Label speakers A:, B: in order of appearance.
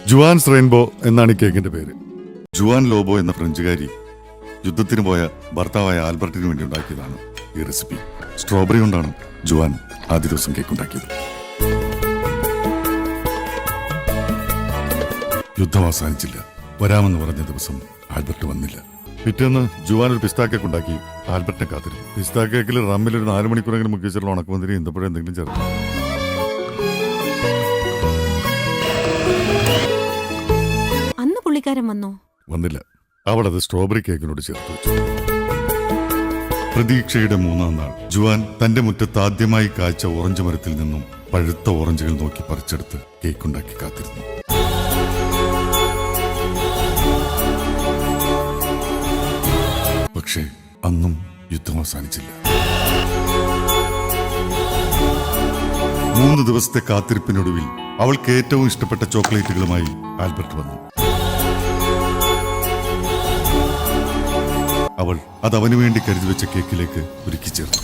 A: Juan's rainbow എന്നാണ് ഈ കേക്കിന്റെ പേര്. ജുവാൻ ലോബോ എന്ന ഫ്രഞ്ചുകാരി യുദ്ധത്തിന് പോയ ഭർത്താവായ ആൽബർട്ടിന് വേണ്ടി ഉണ്ടാക്കിയതാണ് ഈ റെസിപ്പി. സ്ട്രോബെറി കൊണ്ടാണ് ജുവാൻ ആദ്യ ദിവസം കേക്ക് ഉണ്ടാക്കിയത്. യുദ്ധം അവസാനിച്ചില്ല. വരാമെന്ന് പറഞ്ഞ ദിവസം ആൽബർട്ട് വന്നില്ല. പിറ്റേന്ന് ജുവാൻ ഒരു പിസ്താ കേക്ക് ഉണ്ടാക്കി ആൽബർട്ടിനെ കാത്തിരുന്നു. പിസ്താ കേക്കിൽ റമ്മിൽ ഒരു 4 മണിക്കൂറെങ്കിലും മുക്കി വെച്ചിട്ടുള്ള ഉണക്കുമന്തിരി ഇന്തപ്പോഴും എന്തെങ്കിലും ചേർന്നു.
B: അന്ന് പുള്ളിക്കാരൻ വന്നോ?
A: വന്നില്ല. അവൾ അത് സ്ട്രോബെറി കേക്കിനോട് ചേർത്ത് വെച്ചു. പ്രതീക്ഷയുടെ 3-ാം നാൾ ജുവാൻ തന്റെ മുറ്റത്ത് ആദ്യമായി കായ്ച്ച ഓറഞ്ച് മരത്തിൽ നിന്നും പഴുത്ത ഓറഞ്ചുകൾ നോക്കി പറിച്ചെടുത്ത് കേക്കുണ്ടാക്കി കാത്തിരുന്നു. പക്ഷേ അന്നും യുദ്ധം അവസാനിച്ചില്ല. 3 ദിവസത്തെ കാത്തിരിപ്പിനൊടുവിൽ അവൾക്ക് ഏറ്റവും ഇഷ്ടപ്പെട്ട ചോക്ലേറ്റുകളുമായി ആൽബർട്ട് വന്നു. അവൾ അത് അവന് വേണ്ടി കരുതി വെച്ച കേക്കിലേക്ക് ഒരുക്കി ചേർത്തു.